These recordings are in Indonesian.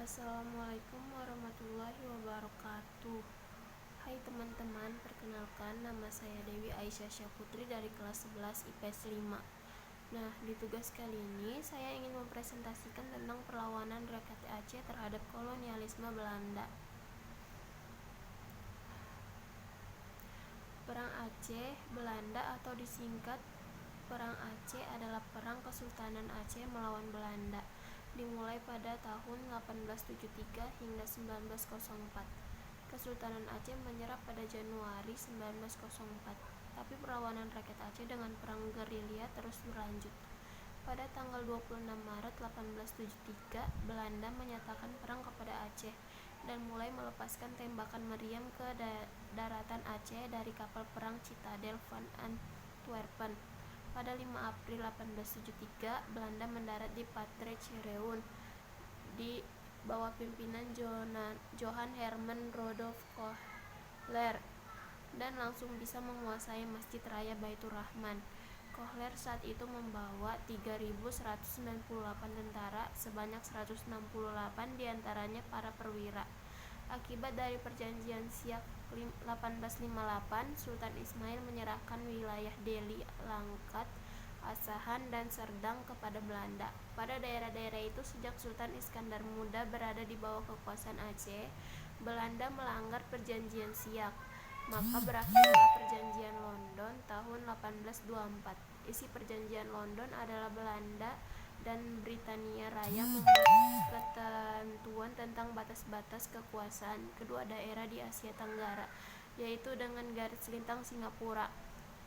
Assalamualaikum warahmatullahi wabarakatuh. Hai teman-teman, perkenalkan nama saya Dewi Aisyah Syafutri dari kelas 11 IPS 5. Nah, di tugas kali ini saya ingin mempresentasikan tentang perlawanan rakyat Aceh terhadap kolonialisme Belanda. Perang Aceh Belanda atau disingkat Perang Aceh adalah perang Kesultanan Aceh melawan Belanda, dimulai pada tahun 1873 hingga 1904. Kesultanan Aceh menyerah pada Januari 1904, tapi perlawanan rakyat Aceh dengan perang gerilya terus berlanjut. Pada tanggal 26 Maret 1873, Belanda menyatakan perang kepada Aceh dan mulai melepaskan tembakan meriam ke daratan Aceh dari kapal perang Citadel van Antwerpen. Pada 5 April 1873, Belanda mendarat di Patre Cireun di bawah pimpinan Johan Herman Rudolf Kohler dan langsung bisa menguasai Masjid Raya Baitur Rahman. Kohler saat itu membawa 3.198 tentara, sebanyak 168 diantaranya para perwira. Akibat dari perjanjian Siak 1858, Sultan Ismail menyerahkan wilayah Delhi, Langkat, Asahan, dan Serdang kepada Belanda. Pada daerah-daerah itu sejak Sultan Iskandar Muda berada di bawah kekuasaan Aceh, Belanda melanggar perjanjian Siak. Maka berakhirlah perjanjian London tahun 1824. Isi perjanjian London adalah Belanda dan Britania Raya membuat ketentuan tentang batas-batas kekuasaan kedua daerah di Asia Tenggara, yaitu dengan garis lintang Singapura.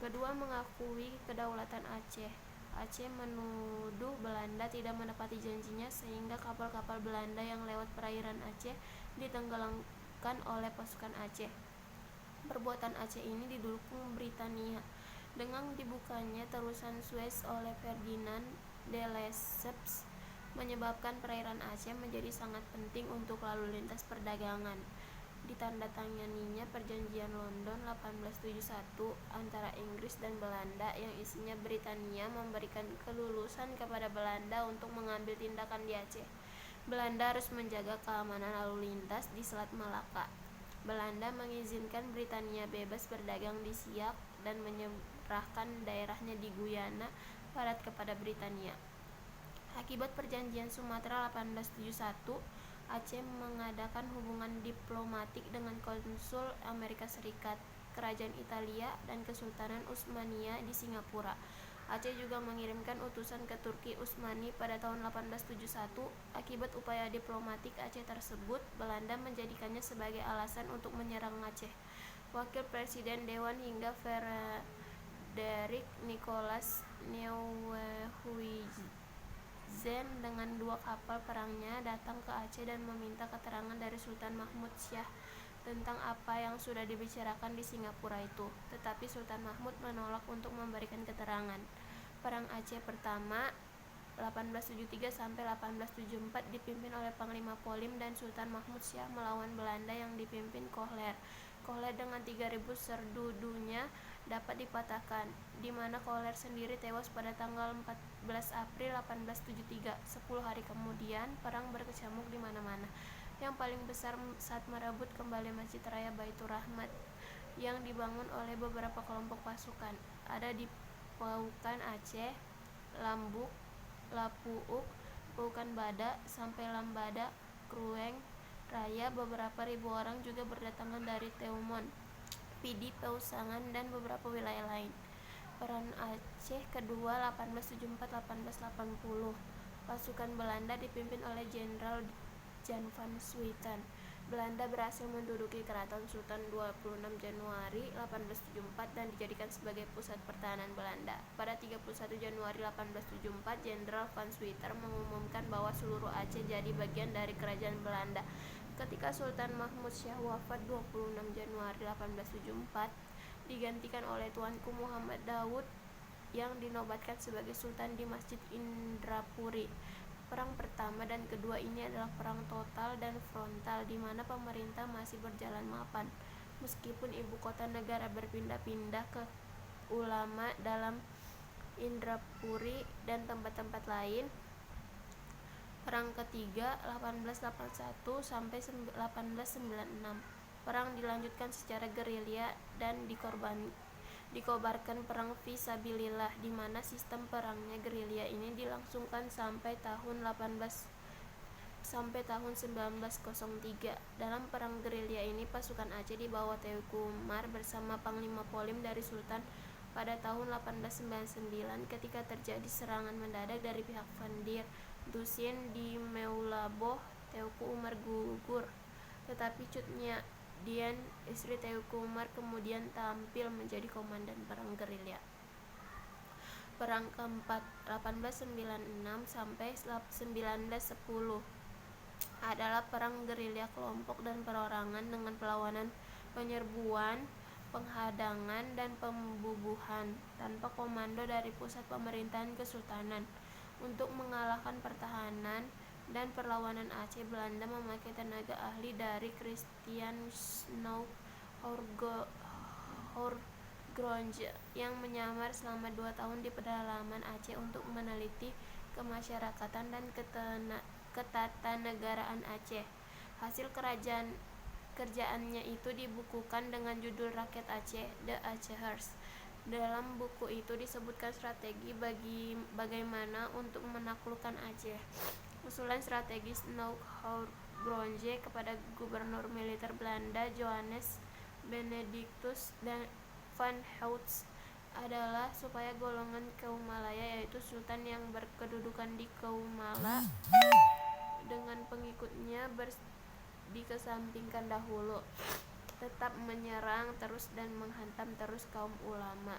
Kedua mengakui kedaulatan Aceh. Aceh menuduh Belanda tidak menepati janjinya sehingga kapal-kapal Belanda yang lewat perairan Aceh ditenggelamkan oleh pasukan Aceh. Perbuatan Aceh ini didukung Britania. Dengan dibukanya terusan Suez oleh Ferdinand de Lesseps menyebabkan perairan Aceh menjadi sangat penting untuk lalu lintas perdagangan. Ditandatanganinya Perjanjian London 1871 antara Inggris dan Belanda yang isinya Britania memberikan kelulusan kepada Belanda untuk mengambil tindakan di Aceh. Belanda harus menjaga keamanan lalu lintas di Selat Malaka. Belanda mengizinkan Britania bebas berdagang di Siak dan menyerahkan daerahnya di Guyana Barat kepada Britania. Akibat perjanjian Sumatera 1871, Aceh mengadakan hubungan diplomatik dengan konsul Amerika Serikat, Kerajaan Italia, dan Kesultanan Utsmaniyah di Singapura. Aceh juga mengirimkan utusan ke Turki Utsmani pada tahun 1871. Akibat upaya diplomatik Aceh tersebut, Belanda menjadikannya sebagai alasan untuk menyerang Aceh. Wakil Presiden Dewan hingga Frederik Nicolas Nieuwenhuizen dengan 2 kapal perangnya datang ke Aceh dan meminta keterangan dari Sultan Mahmud Syah tentang apa yang sudah dibicarakan di Singapura itu, tetapi Sultan Mahmud menolak untuk memberikan keterangan. Perang Aceh pertama 1873 sampai 1874 dipimpin oleh Panglima Polim dan Sultan Mahmud Syah melawan Belanda yang dipimpin Kohler. Kohler dengan 3.000 serdudunya dapat dipatahkan, di mana Kohler sendiri tewas pada tanggal 14 April 1873. 10 hari kemudian, perang berkecamuk di mana-mana. Yang paling besar saat merebut kembali Masjid Raya Baitur Rahman yang dibangun oleh beberapa kelompok pasukan. Ada di Paukan Aceh, Lambuk, Lapuuk, Paukan Bada, sampai Lambada, Krueng Raya. Beberapa ribu orang juga berdatangan dari Teumon, Pidi, Pausangan, dan beberapa wilayah lain. Perang Aceh kedua 1874-1880. Pasukan Belanda dipimpin oleh Jenderal Jan van Swieten. Belanda berhasil menduduki Keraton Sultan 26 Januari 1874 dan dijadikan sebagai pusat pertahanan Belanda. Pada 31 Januari 1874, Jenderal van Swieten mengumumkan bahwa seluruh Aceh jadi bagian dari kerajaan Belanda. Ketika Sultan Mahmud Syah wafat 26 Januari 1874, digantikan oleh Tuanku Muhammad Daud yang dinobatkan sebagai Sultan di Masjid Indrapuri. Perang pertama dan kedua ini adalah perang total dan frontal, di mana pemerintah masih berjalan mapan, meskipun ibu kota negara berpindah-pindah ke ulama dalam Indrapuri dan tempat-tempat lain. Perang Perang ketiga 1881 sampai 1896. Perang dilanjutkan secara gerilya dan dikobarkan perang fisabilillah, di mana sistem perangnya gerilya ini dilangsungkan sampai tahun 1903. Dalam perang gerilya ini pasukan Aceh di bawah Teuku Umar bersama Panglima Polim dari Sultan pada tahun 1899 ketika terjadi serangan mendadak dari pihak Vandir Dusin di Meulaboh. Teuku Umar gugur, tetapi Cut Nyak Dien, istri Teuku Umar, kemudian tampil menjadi komandan perang gerilya. Perang keempat 1896 sampai 1910 adalah perang gerilya kelompok dan perorangan dengan perlawanan, penyerbuan, penghadangan, dan pembubuhan tanpa komando dari pusat pemerintahan kesultanan. Untuk mengalahkan pertahanan dan perlawanan Aceh, Belanda memakai tenaga ahli dari Christian Snow Horgronje yang menyamar selama 2 tahun di pedalaman Aceh untuk meneliti kemasyarakatan dan ketatanegaraan Aceh. Hasil kerjaannya itu dibukukan dengan judul Rakyat Aceh, The Acehers. Dalam buku itu disebutkan strategi bagaimana untuk menaklukkan Aceh. Usulan strategis Snow Horgronje kepada gubernur militer Belanda Johannes Benedictus van Helst adalah supaya golongan kaum Malaya, yaitu sultan yang berkedudukan di Kaumala dengan pengikutnya dikesampingkan dahulu, tetap menyerang terus dan menghantam terus kaum ulama.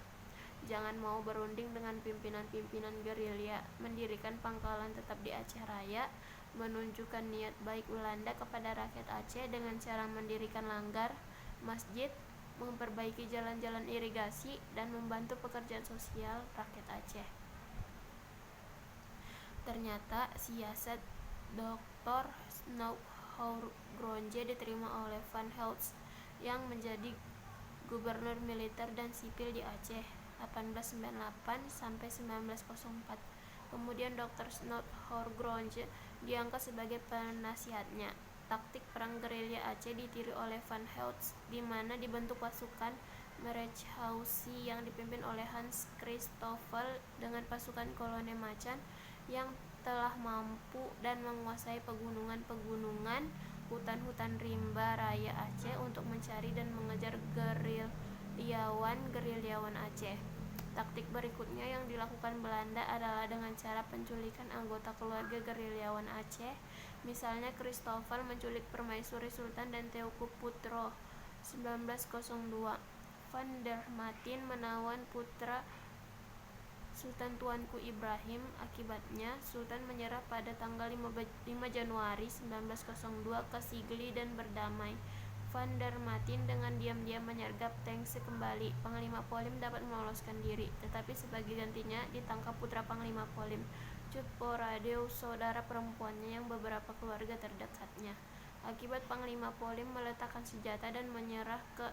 Jangan mau berunding dengan pimpinan-pimpinan gerilya, mendirikan pangkalan tetap di Aceh Raya, menunjukkan niat baik Belanda kepada rakyat Aceh dengan cara mendirikan langgar, masjid, memperbaiki jalan-jalan irigasi, dan membantu pekerjaan sosial rakyat Aceh. Ternyata siasat Dr. Snow Horgronje diterima oleh Van Helst yang menjadi gubernur militer dan sipil di Aceh 1898 sampai 1904. Kemudian Dr. Snow Horgronje diangkat sebagai penasihatnya. Taktik perang gerilya Aceh ditiru oleh Van Helst, di mana dibentuk pasukan Marechaussee yang dipimpin oleh Hans Christoffel dengan pasukan kolonel Macan yang telah mampu dan menguasai pegunungan-pegunungan, hutan-hutan rimba raya Aceh untuk mencari dan mengejar gerilyawan Aceh. Taktik berikutnya yang dilakukan Belanda adalah dengan cara penculikan anggota keluarga gerilyawan Aceh. Misalnya Christoffel menculik Permaisuri Sultan dan Teuku Putro 1902. Van der Matin menawan putra Sultan Tuanku Ibrahim. Akibatnya Sultan menyerah pada tanggal 5 Januari 1902 ke Sigli dan berdamai. Van der Matin dengan diam-diam menyergap Tengse kembali. Panglima Polim dapat meloloskan diri, tetapi sebagai gantinya ditangkap putra Panglima Polim, Cut Poradeu, saudara perempuannya yang beberapa keluarga terdekatnya. Akibat Panglima Polim meletakkan senjata dan menyerah ke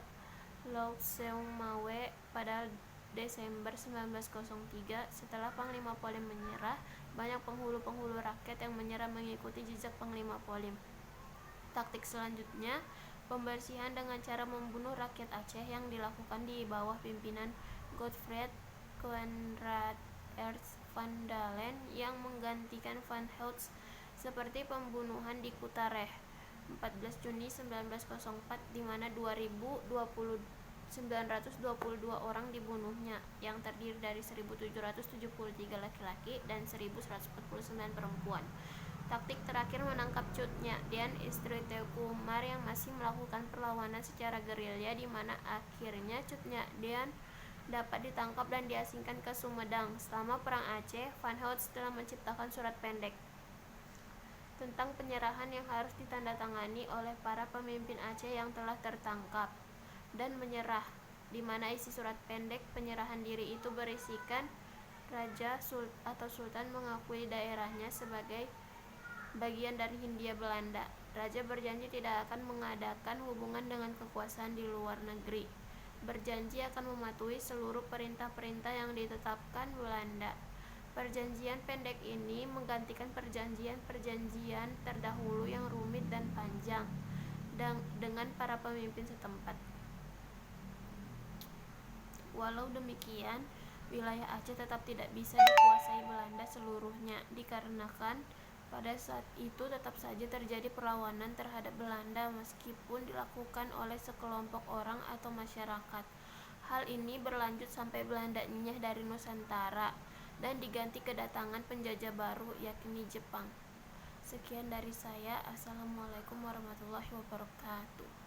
Laut Seung Mawe pada Desember 1903. Setelah Panglima Polim menyerah, banyak penghulu-penghulu rakyat yang menyerah mengikuti jejak Panglima Polim. Taktik selanjutnya, pembersihan dengan cara membunuh rakyat Aceh yang dilakukan di bawah pimpinan Godfried Coenraad Ernst van Dalen yang menggantikan Van Helst, seperti pembunuhan di Kutareh 14 Juni 1904, di mana 922 orang dibunuhnya, yang terdiri dari 1.773 laki-laki dan 1.149 perempuan. Taktik terakhir menangkap Cut Nyak Dien, istri Teuku Umar, yang masih melakukan perlawanan secara gerilya, di mana akhirnya Cut Nyak Dien dapat ditangkap dan diasingkan ke Sumedang. Selama Perang Aceh, Van Helst telah menciptakan surat pendek tentang penyerahan yang harus ditandatangani oleh para pemimpin Aceh yang telah tertangkap dan menyerah, di mana isi surat pendek penyerahan diri itu berisikan Raja atau Sultan mengakui daerahnya sebagai bagian dari Hindia Belanda. Raja berjanji tidak akan mengadakan hubungan dengan kekuasaan di luar negeri, berjanji akan mematuhi seluruh perintah-perintah yang ditetapkan Belanda. Perjanjian pendek ini menggantikan perjanjian-perjanjian terdahulu yang rumit dan panjang dengan para pemimpin setempat. Walau demikian, wilayah Aceh tetap tidak bisa dikuasai Belanda seluruhnya, dikarenakan pada saat itu tetap saja terjadi perlawanan terhadap Belanda meskipun dilakukan oleh sekelompok orang atau masyarakat. Hal ini berlanjut sampai Belanda nyah dari Nusantara dan diganti kedatangan penjajah baru, yakni Jepang. Sekian dari saya. Assalamualaikum warahmatullahi wabarakatuh.